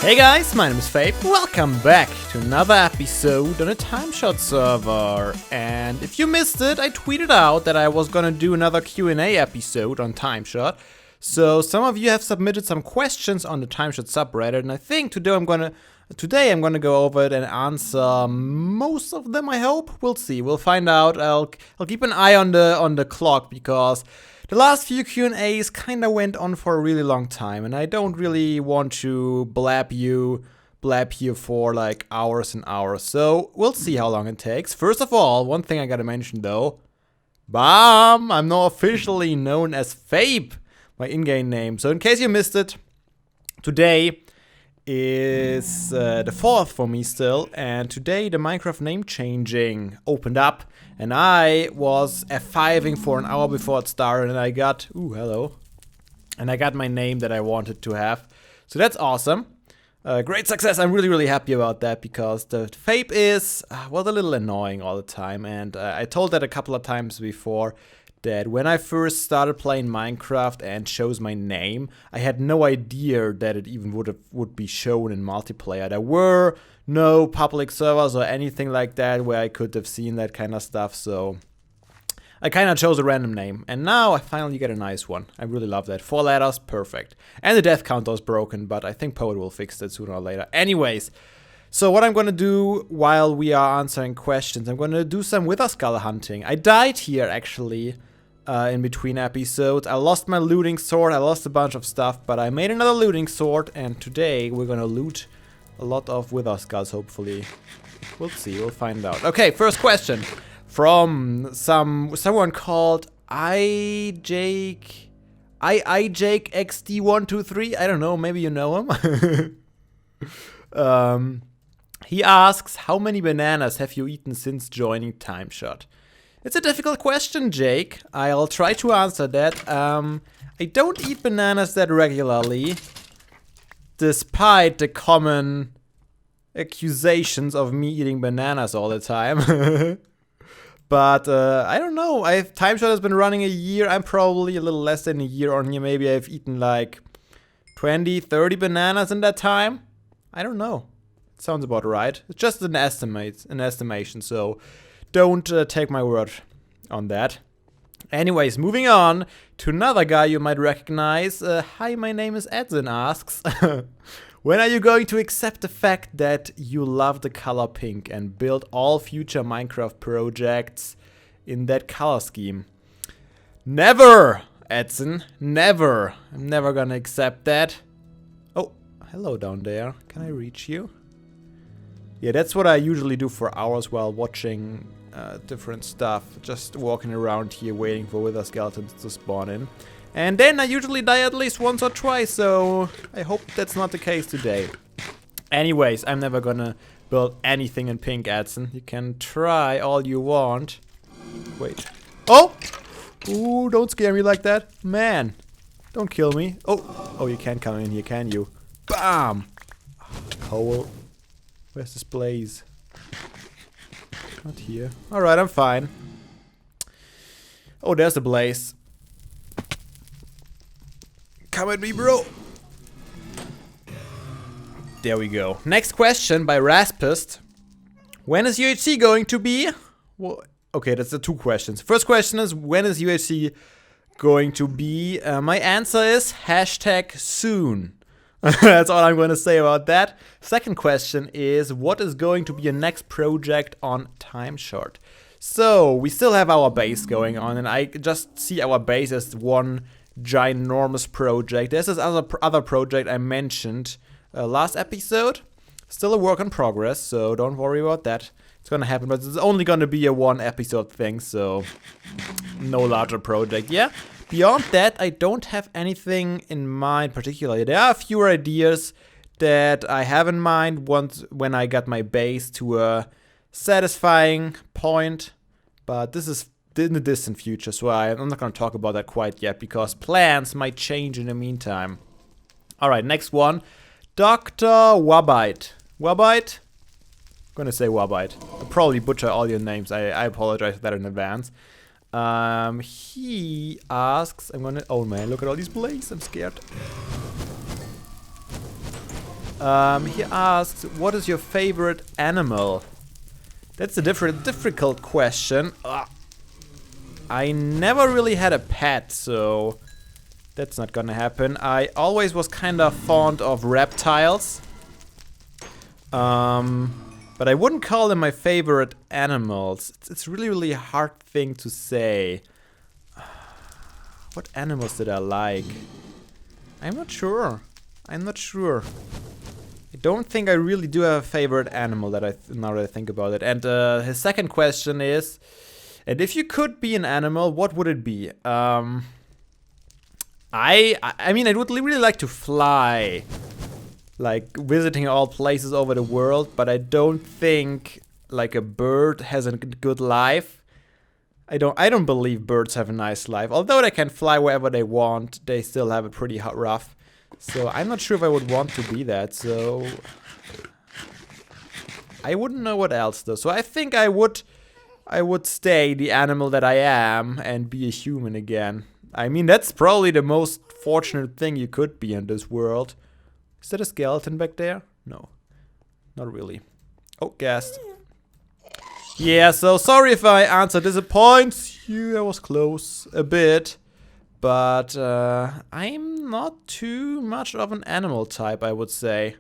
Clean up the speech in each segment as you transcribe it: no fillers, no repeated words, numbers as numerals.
Hey guys, my name is Fabe. Welcome back to another episode on a TimeShot server. And if you missed it, I tweeted out that I was gonna do another Q&A episode on TimeShot. So some of you have submitted some questions on the TimeShot subreddit, and I think today I'm gonna go over it and answer most of them. I hope. We'll see. We'll find out. I'll keep an eye on the clock because the last few Q&As kinda went on for a really long time, and I don't really want to blab you for like hours and hours. So we'll see how long it takes. First of all, one thing I gotta mention though, bam! I'm now officially known as Fabe, my in-game name. So in case you missed it, today is the 4th for me still, and today the Minecraft name changing opened up, and I was F5ing for an hour before it started, and I got, hello, and I got my name that I wanted to have, so that's awesome. Great success. I'm really happy about that because the Fabe is, was a little annoying all the time, and I told that a couple of times before, that when I first started playing Minecraft and chose my name, I had no idea that it even would be shown in multiplayer. There were no public servers or anything like that where I could have seen that kind of stuff, so I kind of chose a random name. And now I finally get a nice one. I really love that. 4 letters, perfect. And the death counter is broken, but I think Poet will fix that sooner or later. Anyways, so what I'm gonna do while we are answering questions, I'm gonna do some Wither Skull hunting. I died here actually. In between episodes. I lost my looting sword, I lost a bunch of stuff, but I made another looting sword, and today we're gonna loot a lot of Wither Skulls, hopefully. We'll see, we'll find out. Okay, first question from someone called IJakeXD123. I don't know, maybe you know him. He asks, how many bananas have you eaten since joining TimeShot? It's a difficult question, Jake. I'll try to answer that. I don't eat bananas that regularly, despite the common accusations of me eating bananas all the time. But I don't know. TimeShot has been running a year. I'm probably a little less than a year on here. Maybe I've eaten like 20, 30 bananas in that time. I don't know. It sounds about right. It's just an estimation, so don't take my word on that. Anyways, moving on to another guy you might recognize. Hi, my name is Edson asks, when are you going to accept the fact that you love the color pink and build all future Minecraft projects in that color scheme? Never, Edson, never. I'm never gonna accept that. Oh, hello down there. Can I reach you? Yeah, that's what I usually do for hours while watching different stuff. Just walking around here waiting for wither skeletons to spawn in. And then I usually die at least once or twice, so I hope that's not the case today. Anyways, I'm never gonna build anything in pink, Edson. You can try all you want. Wait. Oh! Ooh, don't scare me like that. Man, don't kill me. Oh, you can't come in here, can you? Bam! Coal. Where's this blaze? Not here. Alright, I'm fine. Oh, there's the blaze. Come at me, bro. There we go. Next question by Raspist. When is UHC going to be? Well, okay, that's the 2 questions. First question is, when is UHC going to be? My answer is #soon. That's all I'm going to say about that. Second question is, what is going to be your next project on TimeShot? So, we still have our base going on, and I just see our base as one ginormous project. There's this other project I mentioned last episode. Still a work in progress, so don't worry about that. It's going to happen, but it's only going to be a 1 episode thing, so no larger project. Yeah. Beyond that, I don't have anything in mind particularly. There are a few ideas that I have in mind when I got my base to a satisfying point, but this is in the distant future, so I'm not going to talk about that quite yet because plans might change in the meantime. Alright, next one. Dr. Wabite. Wabite? I'm going to say Wabite. I'll probably butcher all your names. I apologize for that in advance. He asks, oh man, look at all these blazes, I'm scared. He asks, what is your favorite animal? That's a difficult question. I never really had a pet, so that's not gonna happen. I always was kind of fond of reptiles. But I wouldn't call them my favorite animals. It's really, really hard thing to say. What animals did I like? I'm not sure. I don't think I really do have a favorite animal now that I think about it. And his second question is, and if you could be an animal, what would it be? I mean, I would really like to fly. Like visiting all places over the world, but I don't think like a bird has a good life. I don't believe birds have a nice life. Although they can fly wherever they want, they still have it pretty rough. So I'm not sure if I would want to be that. So I wouldn't know what else though. So I think I would stay the animal that I am and be a human again. I mean, that's probably the most fortunate thing you could be in this world. Is that a skeleton back there? No, not really. Oh, guessed. Yeah, so sorry if I answer disappoints you. I was close a bit. But I'm not too much of an animal type, I would say.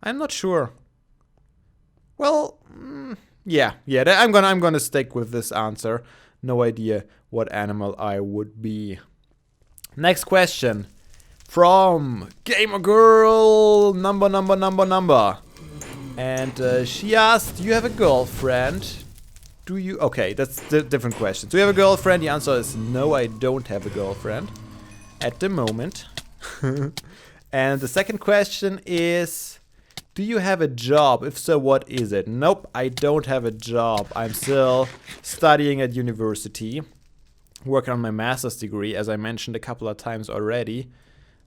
I'm not sure. Well, yeah, I'm gonna stick with this answer. No idea what animal I would be. Next question. From Gamer Girl number. And she asked, do you have a girlfriend? Do you? Okay, that's a different question. Do you have a girlfriend? The answer is no, I don't have a girlfriend. At the moment. And the second question is, do you have a job? If so, what is it? Nope, I don't have a job. I'm still studying at university. Working on my master's degree, as I mentioned a couple of times already.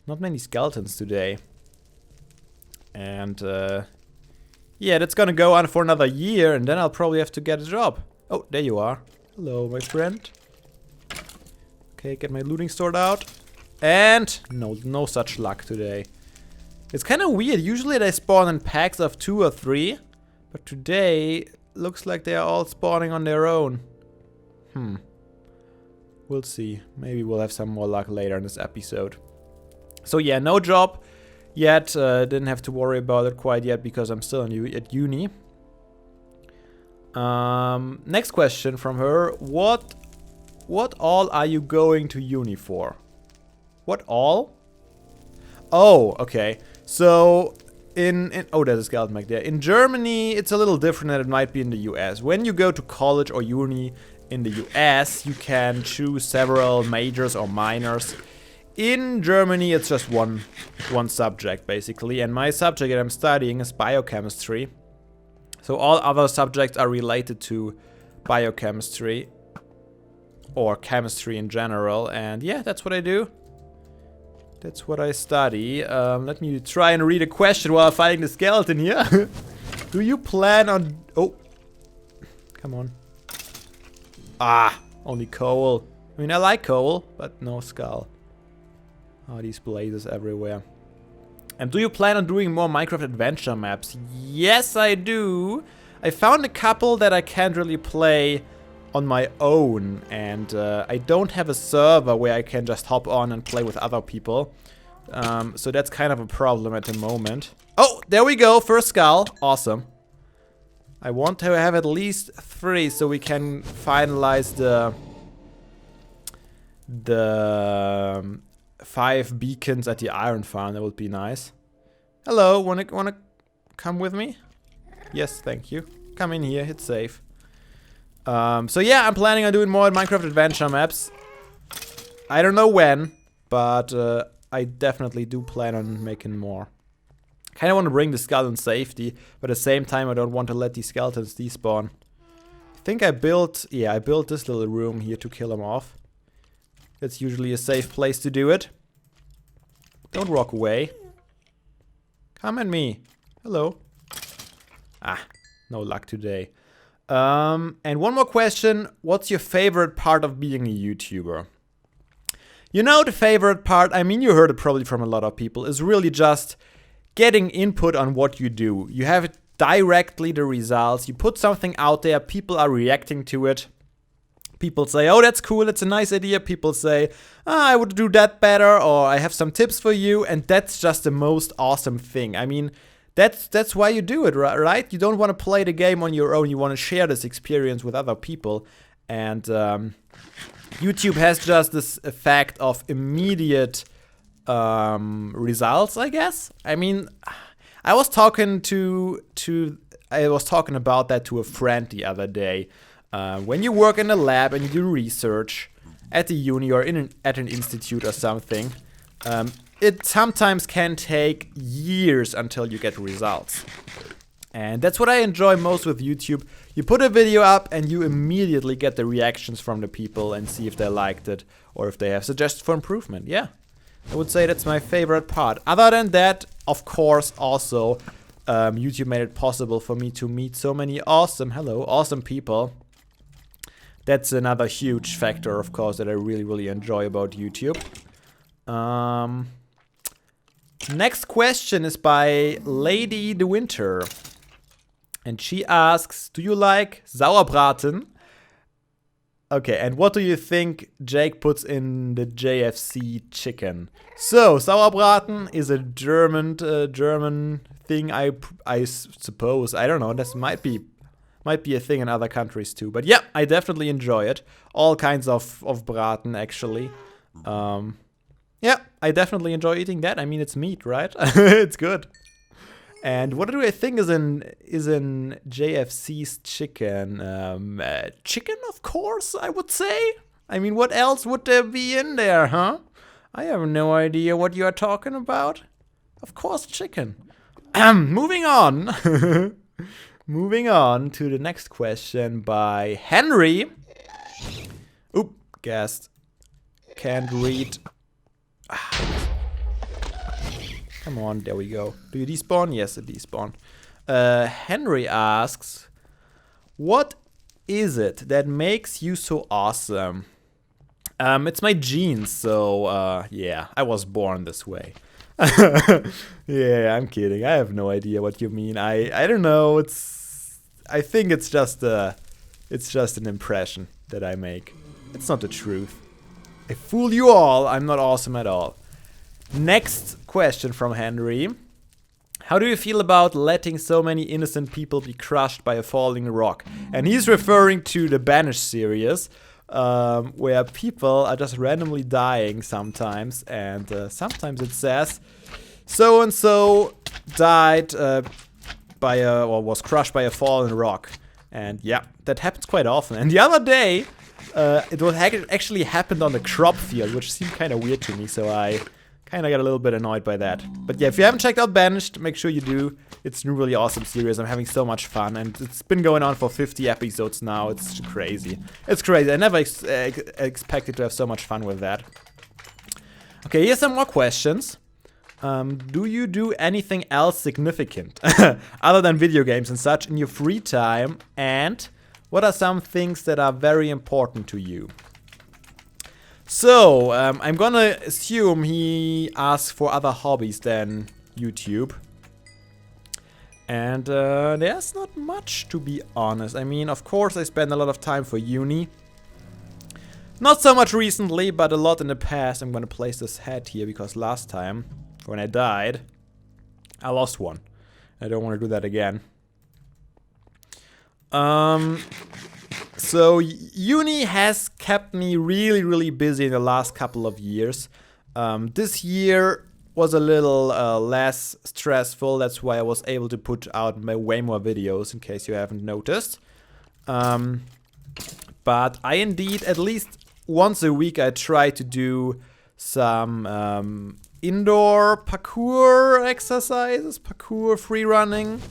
Not many skeletons today. And yeah, that's gonna go on for another year, and then I'll probably have to get a job. Oh, there you are. Hello, my friend. Okay, get my looting stored out. And no such luck today. It's kind of weird. Usually they spawn in packs of 2 or 3. But today, looks like they are all spawning on their own. We'll see. Maybe we'll have some more luck later in this episode. So yeah, no job yet. Didn't have to worry about it quite yet because I'm still at uni. Next question from her. What all are you going to uni for? What all? Oh, okay. So oh, there's a skeleton back there. In Germany, it's a little different than it might be in the US. When you go to college or uni in the US, you can choose several majors or minors. In Germany, it's just one subject, basically. And my subject that I'm studying is biochemistry. So all other subjects are related to biochemistry. Or chemistry in general. And yeah, that's what I do. That's what I study. Let me try and read a question while fighting the skeleton here. Do you plan on... Oh. Come on. Ah, only coal. I mean, I like coal, but no skull. Oh, these blazes everywhere. And do you plan on doing more Minecraft adventure maps? Yes, I do. I found a couple that I can't really play on my own. And I don't have a server where I can just hop on and play with other people. So that's kind of a problem at the moment. Oh, there we go. First skull. Awesome. I want to have at least 3 so we can finalize the 5 beacons at the iron farm. That would be nice. Hello, wanna come with me? Yes, thank you. Come in here, it's safe. So yeah, I'm planning on doing more Minecraft adventure maps. I don't know when, but I definitely do plan on making more. Kinda want to bring the skull in safety, but at the same time I don't want to let these skeletons despawn. I think I built this little room here to kill them off. It's usually a safe place to do it. Don't walk away. Come at me. Hello. Ah, no luck today. And one more question. What's your favorite part of being a YouTuber? You know, the favorite part, I mean, you heard it probably from a lot of people, is really just getting input on what you do. You have directly the results. You put something out there, people are reacting to it. People say, oh, that's cool, that's a nice idea. People say, I would do that better, or I have some tips for you. And that's just the most awesome thing. I mean, that's why you do it, right? You don't want to play the game on your own. You want to share this experience with other people. And YouTube has just this effect of immediate results, I guess. I mean, I was talking about that to a friend the other day. When you work in a lab and you do research at the uni or at an institute or something, it sometimes can take years until you get results. And that's what I enjoy most with YouTube. You put a video up and you immediately get the reactions from the people and see if they liked it or if they have suggestions for improvement. Yeah, I would say that's my favorite part. Other than that, of course, also YouTube made it possible for me to meet so many awesome people. That's another huge factor, of course, that I really, really enjoy about YouTube. Next question is by Lady the Winter. And she asks, do you like Sauerbraten? Okay, and what do you think Jake puts in the JFC chicken? So, Sauerbraten is a German thing, I suppose. I don't know, this might be a thing in other countries too. But yeah, I definitely enjoy it. All kinds of braten, actually. Yeah, I definitely enjoy eating that. I mean, it's meat, right? It's good. And what do I think is in JFC's chicken? Chicken, of course, I would say. I mean, what else would there be in there, huh? I have no idea what you are talking about. Of course, chicken. Moving on. Moving on to the next question by Henry. Oop, guessed. Can't read. Come on, there we go. Do you despawn? Yes, it despawned. Henry asks, what is it that makes you so awesome? It's my genes, so yeah, I was born this way. Yeah, I'm kidding. I have no idea what you mean. I don't know. I think it's just an impression that I make. It's not the truth. I fool you all. I'm not awesome at all. Next question from Henry. How do you feel about letting so many innocent people be crushed by a falling rock? And he's referring to the Banished series, where people are just randomly dying sometimes, and sometimes it says so-and-so died or was crushed by a fallen rock. And yeah, that happens quite often. And the other day, it actually happened on the crop field, which seemed kind of weird to me, so I kind of got a little bit annoyed by that. But yeah, if you haven't checked out Banished, make sure you do. It's a really awesome series. I'm having so much fun, and it's been going on for 50 episodes now. It's crazy. It's crazy. I never expected to have so much fun with that. Okay, here's some more questions. Do you do anything else significant other than video games and such in your free time? And what are some things that are very important to you? So, I'm gonna assume he asks for other hobbies than YouTube. And there's not much, to be honest. I mean, of course, I spend a lot of time for uni. Not so much recently, but a lot in the past. I'm gonna place this hat here because last time, when I died, I lost one. I don't want to do that again. So uni has kept me really, really busy in the last couple of years. This year was a little less stressful. That's why I was able to put out way more videos, in case you haven't noticed. But I indeed, at least once a week, I try to do some indoor parkour exercises, parkour free running,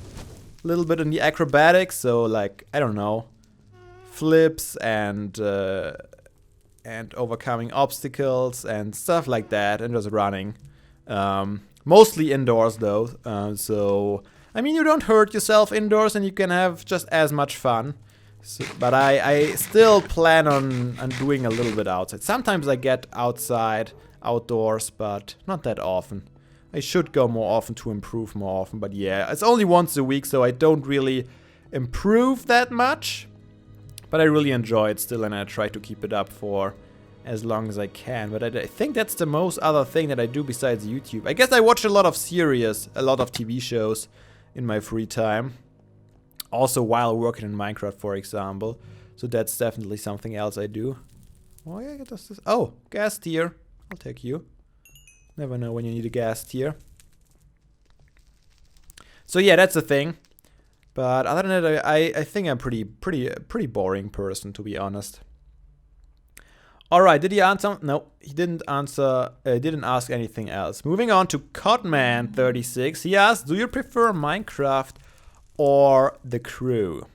a little bit in the acrobatics, so like, I don't know, flips and overcoming obstacles and stuff like that, and just running. Mostly indoors though, so I mean, you don't hurt yourself indoors and you can have just as much fun. So, but I still plan on doing a little bit outside. Sometimes I get outdoors, but not that often. I should go more often to improve more often, but yeah, it's only once a week, so I don't really improve that much. But I really enjoy it still, and I try to keep it up for as long as I can. But I think that's the most other thing that I do besides YouTube. I guess I watch a lot of series, a lot of TV shows in my free time. Also while working in Minecraft, for example. So that's definitely something else I do. Oh yeah, this. Oh, gas tier. I'll take you. Never know when you need a gas tier. So yeah, that's the thing. But other than that, I think I'm pretty boring person, to be honest. All right, did he answer? No, he didn't answer. Didn't ask anything else. Moving on to Codman36. He asked, "Do you prefer Minecraft or The Crew?"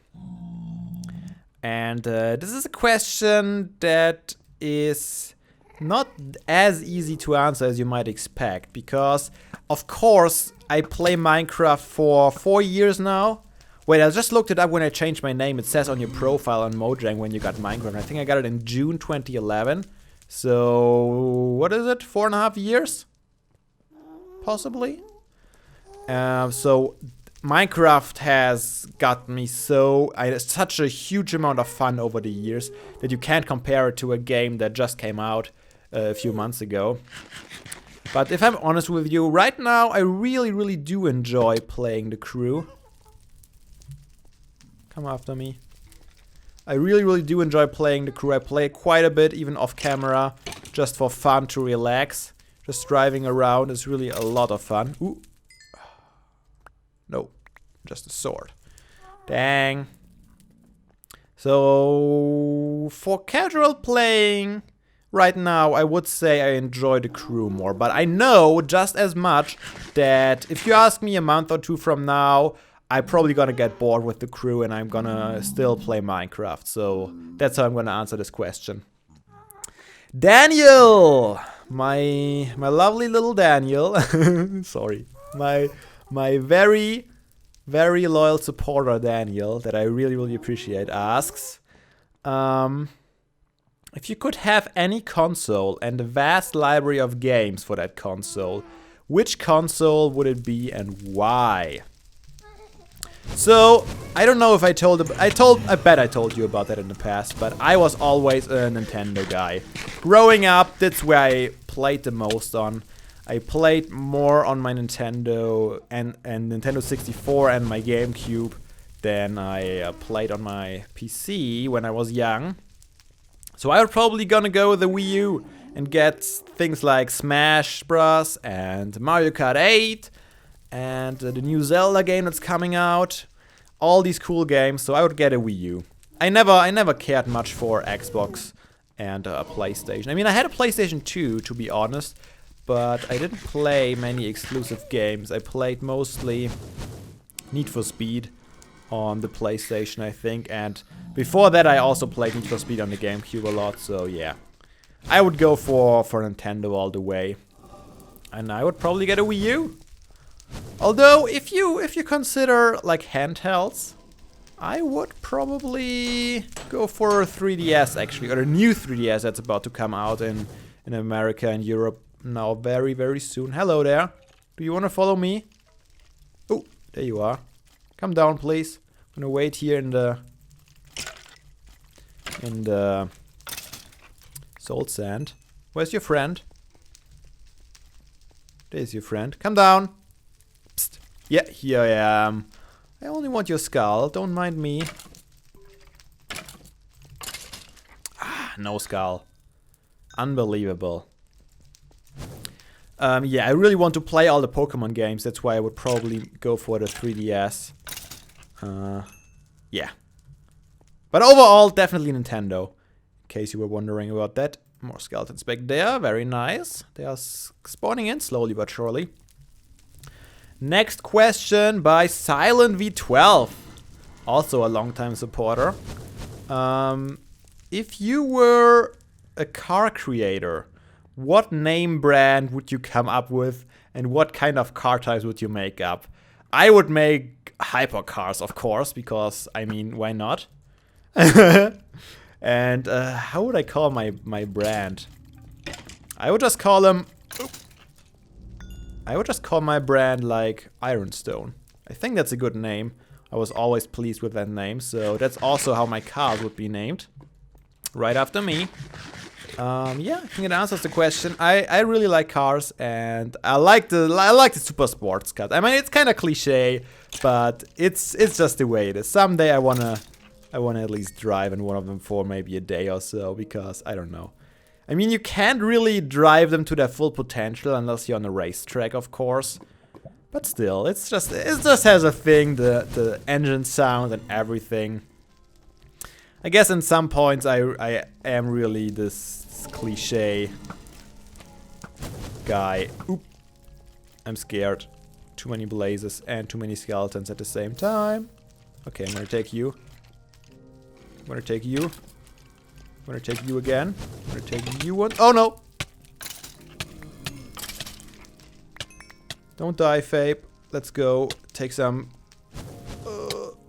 And this is a question that is not as easy to answer as you might expect, because of course I play Minecraft for 4 years now. Wait, I just looked it up when I changed my name. It says on your profile on Mojang when you got Minecraft. I think I got it in June 2011. So what is it? 4.5 years? Possibly. So Minecraft has got me such a huge amount of fun over the years that you can't compare it to a game that just came out a few months ago. But if I'm honest with you, right now I really do enjoy playing The Crew. Come after me. I really do enjoy playing The Crew. I play it quite a bit, even off camera, just for fun, to relax. Just driving around is really a lot of fun. Ooh. No, just a sword. Dang. So, for casual playing, right now, I would say I enjoy The Crew more. But I know just as much that if you ask me a month or two from now, I'm probably gonna get bored with The Crew and I'm gonna still play Minecraft. So, that's how I'm gonna answer this question. Daniel! My lovely little Daniel. Sorry. My very loyal supporter Daniel, that I really appreciate, asks, if you could have any console and a vast library of games for that console, which console would it be and why? So, I don't know if I bet I told you about that in the past, but I was always a Nintendo guy. Growing up, that's where I played the most on. I played more on my Nintendo and Nintendo 64 and my GameCube than I played on my PC when I was young. So I would probably gonna go with the Wii U and get things like Smash Bros. And Mario Kart 8 and the new Zelda game that's coming out. All these cool games, so I would get a Wii U. I never cared much for Xbox and PlayStation. I mean, I had a PlayStation 2, to be honest, but I didn't play many exclusive games. I played mostly Need for Speed on the PlayStation, I think, and before that I also played Need for Speed on the GameCube a lot, so yeah. I would go for Nintendo all the way. And I would probably get a Wii U. Although, if you consider, like, handhelds, I would probably go for a 3DS, actually, or a new 3DS that's about to come out in America and Europe now very soon. Hello there. Do you want to follow me? Oh, there you are. Come down, please. I'm gonna wait here in the salt sand. Where's your friend? There's your friend. Come down. Psst. Yeah, here I am. I only want your skull. Don't mind me. Ah, no skull. Unbelievable. Yeah, I really want to play all the Pokemon games. That's why I would probably go for the 3DS. Yeah. But overall, definitely Nintendo. In case you were wondering about that. More skeletons back there. Very nice. They are spawning in slowly but surely. Next question by Silent V12. Also a longtime supporter. If you were a car creator, what name brand would you come up with, and what kind of car types would you make up? I would make hypercars, of course, because, I mean, why not? And how would I call my brand? I would just call them I would just call my brand like Ironstone. I think that's a good name. I was always pleased with that name, so that's also how my cars would be named. Right after me. Yeah, I think it answers the question. I really like cars, and I like the super sports cars. I mean, it's kind of cliche, but it's just the way it is. Someday I wanna at least drive in one of them for maybe a day or so, because I don't know. I mean, you can't really drive them to their full potential unless you're on a racetrack, of course. But still, it just has a thing, the engine sound and everything. I guess in some points I am really this cliche guy. Oop. I'm scared. Too many blazes and too many skeletons at the same time. Okay, I'm gonna take you. I'm gonna take you. I'm gonna take you again. I'm gonna take you one. Oh no! Don't die, Fabe. Let's go. Take some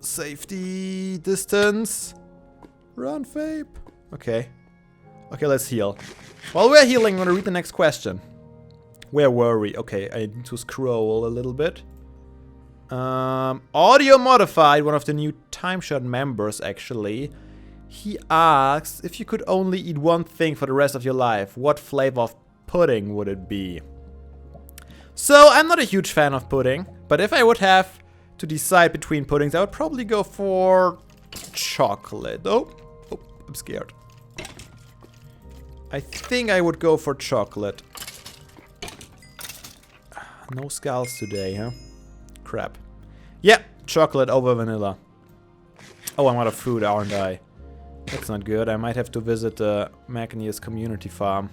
safety distance. Run, Fabe. Okay. Okay, let's heal. While we're healing, I'm gonna read the next question. Where were we? Okay, I need to scroll a little bit. Audio Modified, one of the new TimeShot members, actually. He asks, if you could only eat one thing for the rest of your life, what flavor of pudding would it be? So, I'm not a huge fan of pudding, but if I would have to decide between puddings, I would probably go for chocolate. Oh, I'm scared. I think I would go for chocolate. No skulls today, huh? Crap. Yeah, chocolate over vanilla. Oh, I'm out of food, aren't I? That's not good. I might have to visit the Magnius community farm.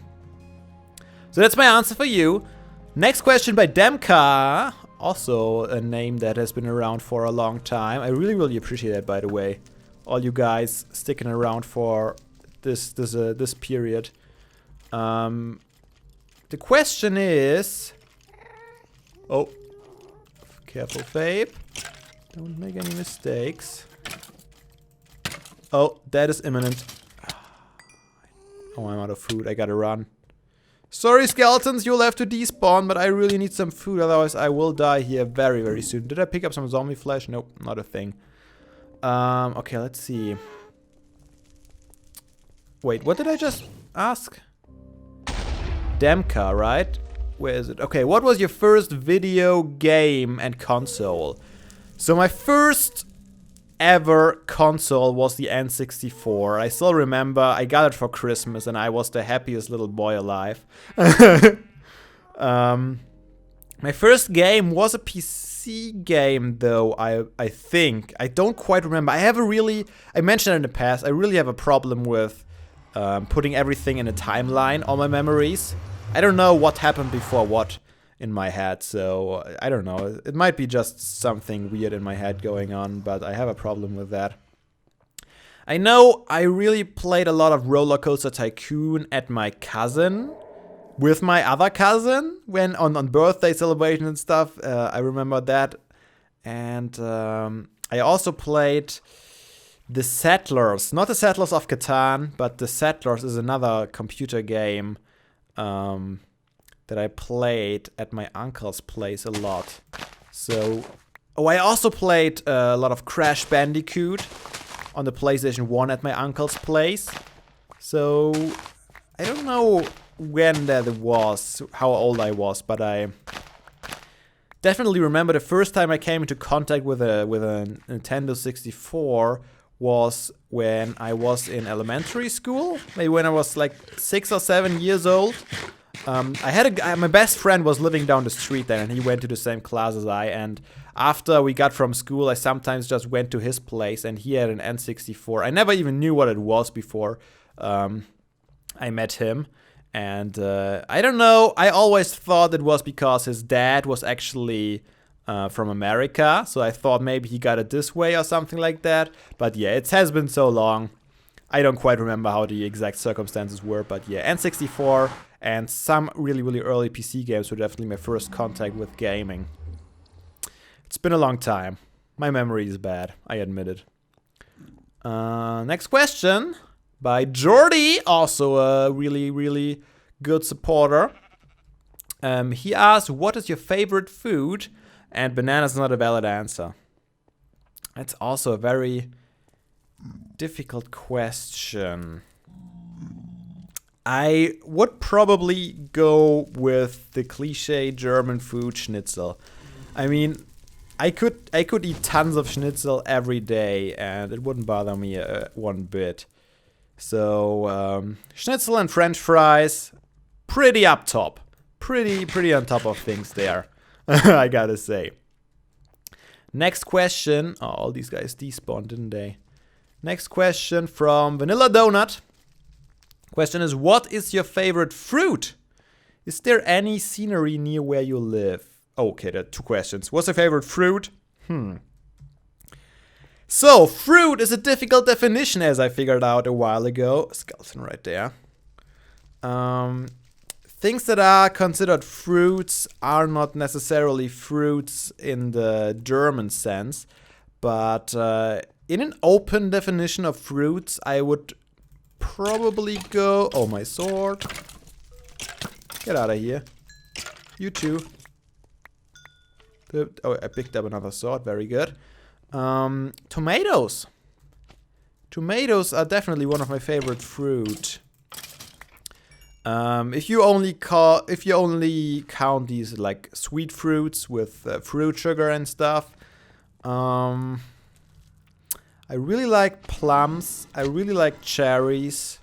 So that's my answer for you. Next question by Demka. Also a name that has been around for a long time. I really, really appreciate that, by the way. All you guys sticking around for this period. The question is... Oh. Careful, Fabe. Don't make any mistakes. Oh, that is imminent. Oh, I'm out of food. I gotta run. Sorry, skeletons, you'll have to despawn, but I really need some food, otherwise I will die here very, very soon. Did I pick up some zombie flesh? Nope, not a thing. Okay, let's see. Wait, what did I just ask? Demka, right? Where is it? Okay, what was your first video game and console? So my first ever console was the N64. I still remember I got it for Christmas and I was the happiest little boy alive. My first game was a PC game though, I think. I don't quite remember. I mentioned it in the past, I really have a problem with putting everything in a timeline, all my memories. I don't know what happened before what in my head, so I don't know. It might be just something weird in my head going on, but I have a problem with that. I know I really played a lot of Roller Coaster Tycoon at my cousin, with my other cousin, when on birthday celebrations and stuff. I remember that. And I also played The Settlers. Not The Settlers of Catan, but The Settlers is another computer game that I played at my uncle's place a lot. So, oh, I also played a lot of Crash Bandicoot on the PlayStation 1 at my uncle's place. So, I don't know when that was, how old I was, but I definitely remember the first time I came into contact with a Nintendo 64 was when I was in elementary school, maybe when I was like 6 or 7 years old. My best friend was living down the street then, and he went to the same class as I, and after we got from school, I sometimes just went to his place, and he had an N64. I never even knew what it was before I met him, and I don't know, I always thought it was because his dad was actually from America, so I thought maybe he got it this way or something like that, but yeah, it has been so long. I don't quite remember how the exact circumstances were, but yeah, N64 and some really, really early PC games were definitely my first contact with gaming. It's been a long time. My memory is bad, I admit it. Next question by Jordy, also a really, really good supporter. He asked, what is your favorite food? And banana's not a valid answer. That's also a very difficult question. I would probably go with the cliche German food schnitzel. I mean, I could eat tons of schnitzel every day and it wouldn't bother me one bit. So schnitzel and French fries, pretty up top, pretty on top of things there. I gotta say. Next question. Oh, all these guys despawned, didn't they? Next question from Vanilla Donut. Question is, what is your favorite fruit? Is there any scenery near where you live? Okay, there are 2 questions. What's your favorite fruit? So, fruit is a difficult definition, as I figured out a while ago. Skeleton right there. Things that are considered fruits are not necessarily fruits in the German sense, but in an open definition of fruits, I would probably go... Oh, my sword. Get out of here. You too. Oh, I picked up another sword. Very good. Tomatoes. Tomatoes are definitely one of my favorite fruit. If you only count these like sweet fruits with fruit sugar and stuff. I really like plums. I really like cherries.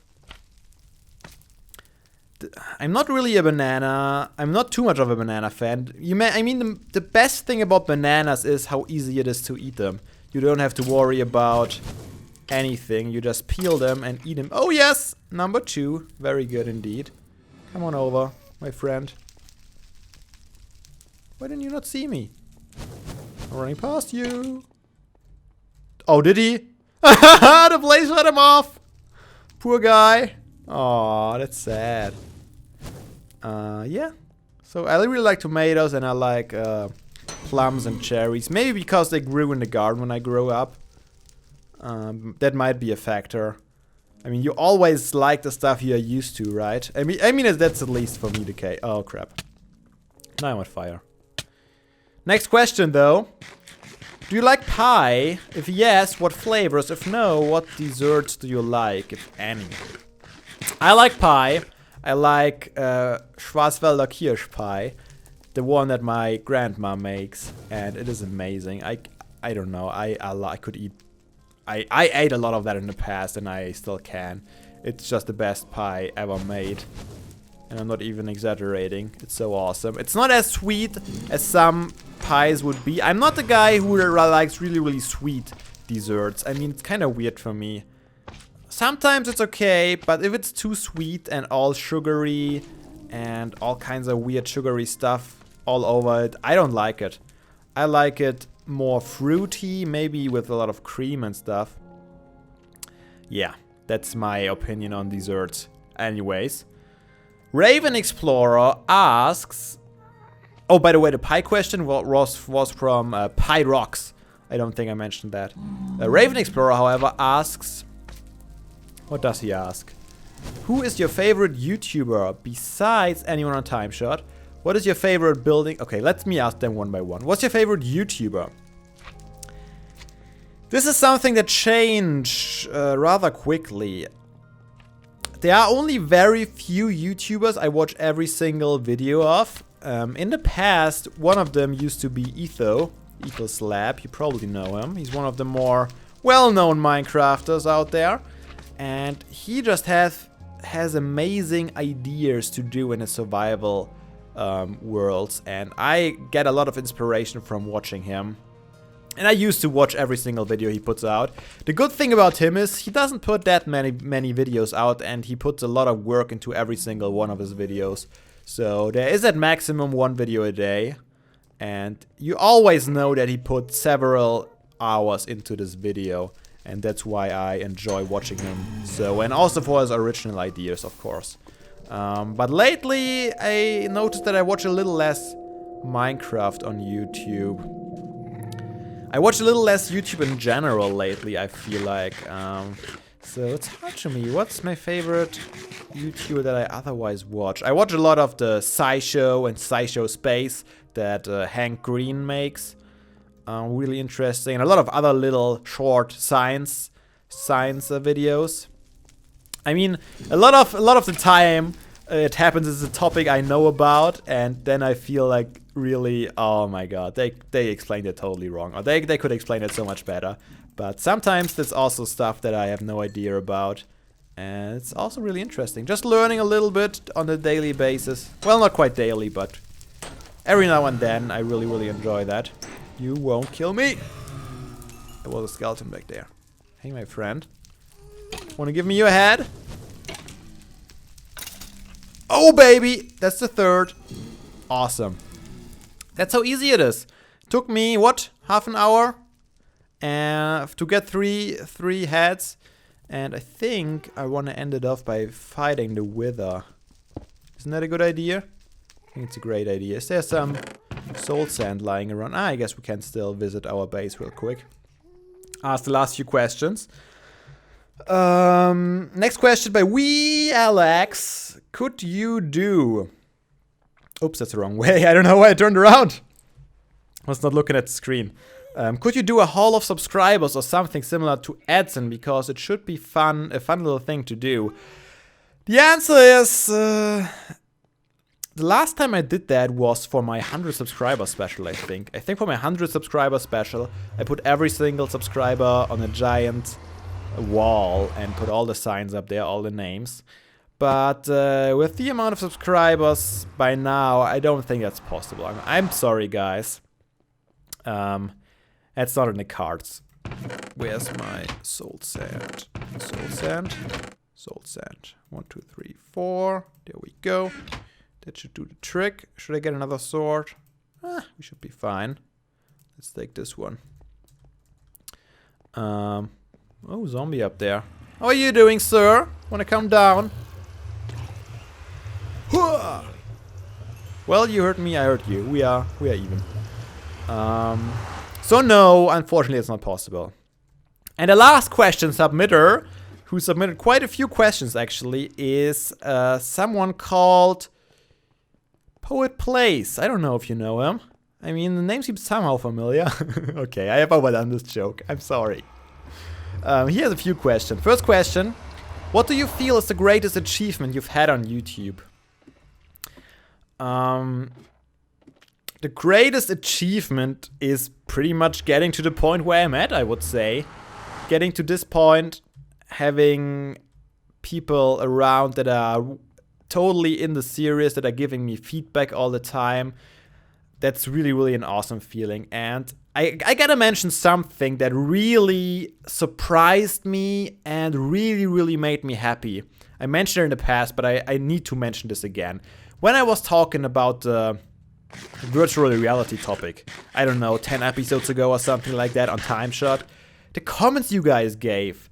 I'm not really a banana. I'm not too much of a banana fan. The best thing about bananas is how easy it is to eat them. You don't have to worry about anything. You just peel them and eat them. Oh yes, number 2. Very good indeed. Come on over, my friend. Why didn't you not see me? I'm running past you. Oh, did he? The blaze let him off. Poor guy. Aw, that's sad. Yeah. So I really like tomatoes and I like plums and cherries. Maybe because they grew in the garden when I grew up. That might be a factor. I mean, you always like the stuff you're used to, right? I mean, that's at least for me the case. Oh, crap. Now I'm on fire. Next question, though. Do you like pie? If yes, what flavors? If no, what desserts do you like, if any? I like pie. I like Schwarzwälder Kirsch pie. The one that my grandma makes. And it is amazing. I don't know. I could eat... I ate a lot of that in the past and I still can. It's just the best pie ever made. And I'm not even exaggerating. It's so awesome. It's not as sweet as some pies would be. I'm not the guy who likes really sweet desserts. I mean, it's kind of weird for me. Sometimes it's okay, but if it's too sweet and all sugary and all kinds of weird sugary stuff all over it, I don't like it. I like it more fruity, maybe with a lot of cream and stuff. Yeah, that's my opinion on desserts. Anyways. Raven Explorer asks... Oh, by the way, the pie question was from Pie Rocks. I don't think I mentioned that. Raven Explorer, however, asks... What does he ask? Who is your favorite YouTuber besides anyone on TimeShot? What is your favorite building? Okay, let me ask them one by one. What's your favorite YouTuber? This is something that changed rather quickly. There are only very few YouTubers I watch every single video of. In the past, one of them used to be Ethoslab. You probably know him. He's one of the more well-known Minecrafters out there. And he just has amazing ideas to do in his survival worlds. And I get a lot of inspiration from watching him. And I used to watch every single video he puts out. The good thing about him is he doesn't put that many videos out, and he puts a lot of work into every single one of his videos. So there is at maximum 1 video a day. And you always know that he put several hours into this video. And that's why I enjoy watching him. So, and also for his original ideas, of course. But lately, I noticed that I watch a little less Minecraft on YouTube. I watch a little less YouTube in general lately, I feel like. So it's hard to me. What's my favorite YouTuber that I otherwise watch. I watch a lot of the SciShow and SciShow Space that Hank Green makes. Really interesting. And a lot of other little short science videos. I mean, a lot of the time it happens as a topic I know about, and then I feel like really, oh my god, they explained it totally wrong, or they could explain it so much better. But sometimes there's also stuff that I have no idea about, and it's also really interesting. Just learning a little bit on a daily basis. Well, not quite daily, but every now and then I really enjoy that. You won't kill me. There was a skeleton back there. Hey, my friend. Wanna give me your head? Oh, baby! That's the third. Awesome. That's how easy it is. Took me, what? Half an hour? To get three heads. And I think I want to end it off by fighting the Wither. Isn't that a good idea? I think it's a great idea. Is there some soul sand lying around? I guess we can still visit our base real quick. Ask the last few questions. Next question by Wee Alex. Could you do... Oops, that's the wrong way. I don't know why I turned around. I was not looking at the screen. Could you do a haul of subscribers or something similar to Edson? Because it should be fun, a fun little thing to do. The answer is... the last time I did that was for my 100 subscriber special, I think. I think for my 100 subscriber special, I put every single subscriber on a giant wall and put all the signs up there, all the names. But with the amount of subscribers by now, I don't think that's possible. I'm sorry, guys. That's not in the cards. Where's my soul sand? Soul sand. Soul sand. 1, 2, 3, 4. There we go. That should do the trick. Should I get another sword? We should be fine. Let's take this one. Oh, zombie up there. How are you doing, sir? Wanna come down? Well, you hurt me, I hurt you. We are even. So no, unfortunately it's not possible. And the last question submitter, who submitted quite a few questions actually, is someone called Poet Place. I don't know if you know him. I mean, the name seems somehow familiar. Okay, I have overdone this joke. I'm sorry. He has a few questions. First question. What do you feel is the greatest achievement you've had on YouTube? The greatest achievement is pretty much getting to the point where I'm at, I would say. Getting to this point, having people around that are totally in the series, that are giving me feedback all the time. That's really an awesome feeling. And I gotta mention something that really surprised me and really made me happy. I mentioned it in the past, but I need to mention this again. When I was talking about the virtual reality topic, I don't know, 10 episodes ago or something like that on TimeShot, the comments you guys gave,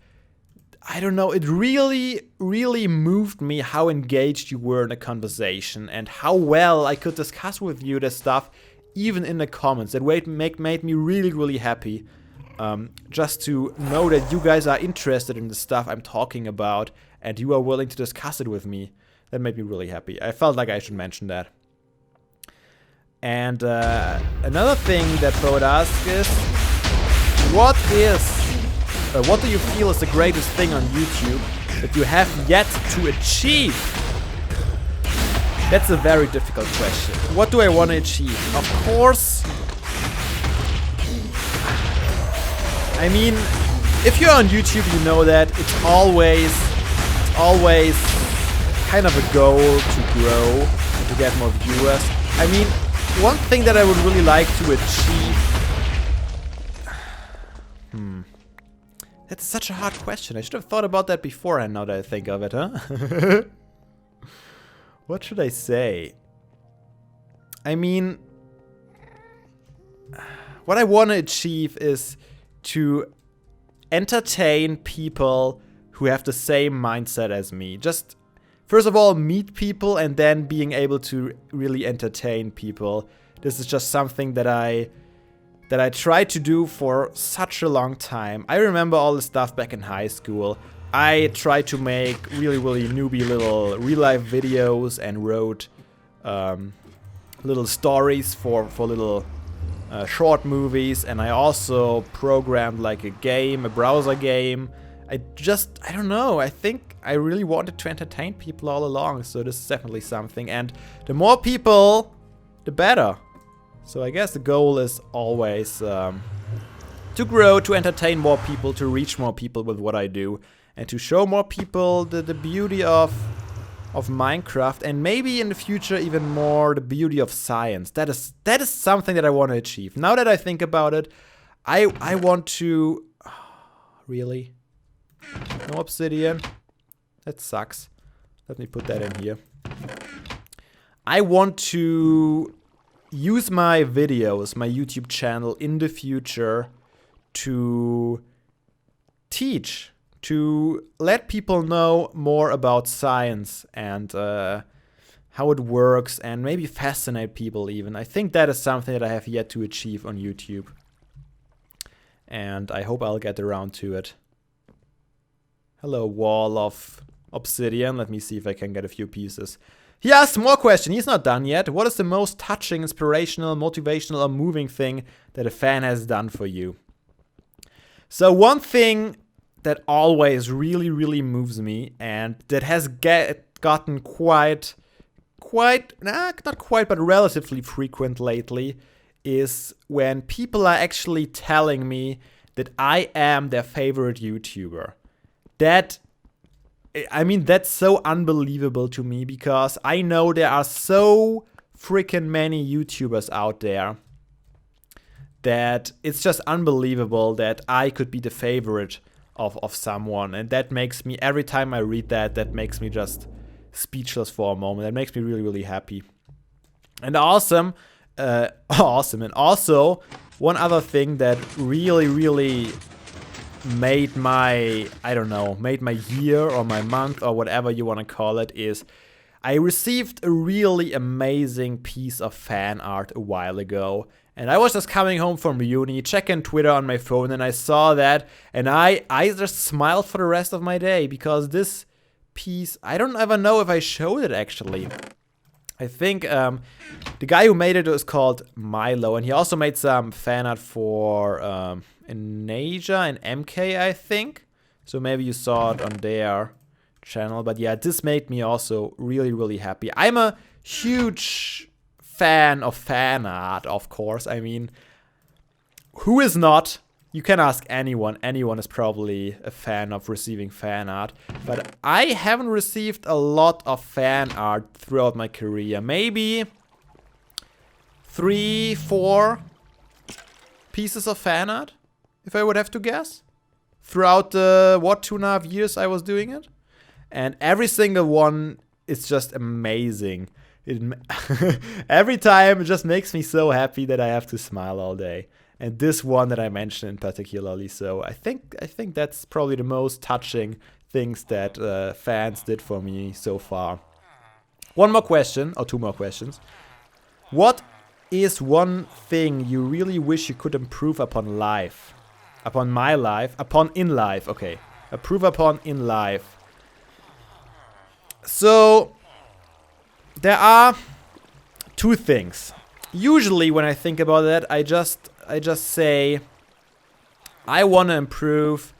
I don't know, it really moved me how engaged you were in the conversation and how well I could discuss with you this stuff, even in the comments. That made me really happy. Just to know that you guys are interested in the stuff I'm talking about and you are willing to discuss it with me. That made me really happy. I felt like I should mention that. And another thing that Poet asks is, what do you feel is the greatest thing on YouTube that you have yet to achieve? That's a very difficult question. What do I want to achieve? Of course, I mean, if you're on YouTube, you know that it's always kind of a goal to grow and to get more viewers. I mean, one thing that I would really like to achieve... That's such a hard question. I should have thought about that beforehand, now that I think of it, huh? What should I say? I mean... What I want to achieve is to entertain people who have the same mindset as me. Just, first of all, meet people and then being able to really entertain people. This is just something that I tried to do for such a long time. I remember all the stuff back in high school I tried to make really newbie little real-life videos and wrote little stories for little short movies, and I also programmed like a game, a browser game. I don't know, I think I really wanted to entertain people all along, so this is definitely something, and the more people, the better. So I guess the goal is always to grow, to entertain more people, to reach more people with what I do, and to show more people the beauty of Minecraft, and maybe in the future even more the beauty of science. That is something that I want to achieve. Now that I think about it, I want to... Really? No obsidian? That sucks. Let me put that in here. I want to use my videos, my YouTube channel in the future to teach, to let people know more about science and how it works, and maybe fascinate people even. I think that is something that I have yet to achieve on YouTube. And I hope I'll get around to it. Hello, wall of obsidian. Let me see if I can get a few pieces. He asks more question. He's not done yet. What is the most touching, inspirational, motivational, or moving thing that a fan has done for you? So one thing that always really moves me, and that has gotten not quite, but relatively frequent lately, is when people are actually telling me that I am their favorite YouTuber. That's so unbelievable to me, because I know there are so freaking many YouTubers out there that it's just unbelievable that I could be the favorite of someone. And that makes me, every time I read that makes me just speechless for a moment. That makes me really happy. And awesome. And also, one other thing that really made my, made my year or my month or whatever you want to call it, is I received a really amazing piece of fan art a while ago. And I was just coming home from uni, checking Twitter on my phone, and I saw that, and I just smiled for the rest of my day, because this piece, I don't ever know if I showed it actually. I think the guy who made it was called Milo, and he also made some fan art for Naja and MK, I think. So maybe you saw it on their channel. But yeah, this made me also really happy. I'm a huge fan of fan art, of course. I mean, who is not? You can ask anyone. Anyone is probably a fan of receiving fan art. But I haven't received a lot of fan art throughout my career. Maybe 3-4 pieces of fan art, if I would have to guess. Throughout the, 2.5 years I was doing it. And every single one is just amazing. Every time it just makes me so happy that I have to smile all day. And this one that I mentioned particularly, so I think that's probably the most touching things that fans did for me so far. One more question, or two more questions. What is one thing you really wish you could improve upon life? Upon my life? Upon in life, okay. Improve upon in life. So there are two things. Usually when I think about that, I just say I want to improve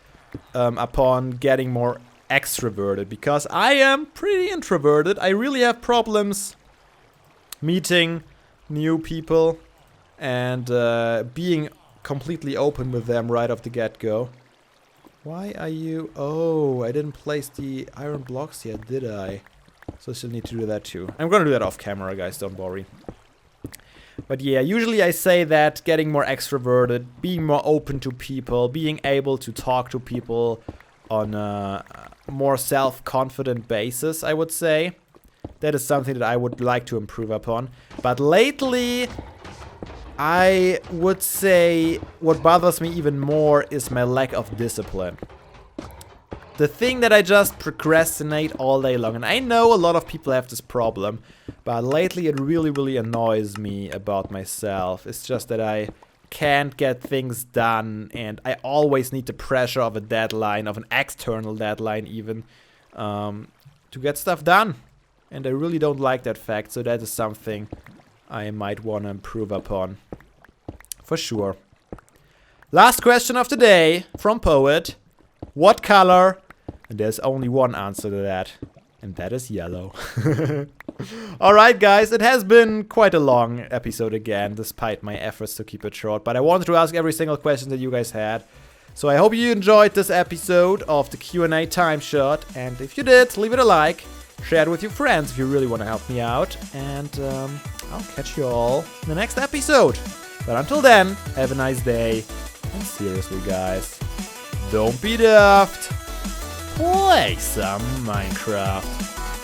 upon getting more extroverted, because I am pretty introverted. I really have problems meeting new people and being completely open with them right off the get-go. Why are you... Oh, I didn't place the iron blocks yet, did I? So I still need to do that too. I'm gonna do that off camera, guys, don't worry. But yeah, usually I say that getting more extroverted, being more open to people, being able to talk to people on a more self-confident basis, I would say. That is something that I would like to improve upon. But lately, I would say what bothers me even more is my lack of discipline. The thing that I just procrastinate all day long. And I know a lot of people have this problem, but lately it really annoys me about myself. It's just that I can't get things done, and I always need the pressure of a deadline, of an external deadline even, to get stuff done. And I really don't like that fact, so that is something I might want to improve upon. For sure. Last question of the day from Poet. What color? And there's only one answer to that, and that is yellow. Alright guys, it has been quite a long episode again, despite my efforts to keep it short, but I wanted to ask every single question that you guys had. So I hope you enjoyed this episode of the Q&A time shot, and if you did, leave it a like, share it with your friends if you really want to help me out, and I'll catch you all in the next episode. But until then, have a nice day, and seriously guys, don't be daft, play some Minecraft.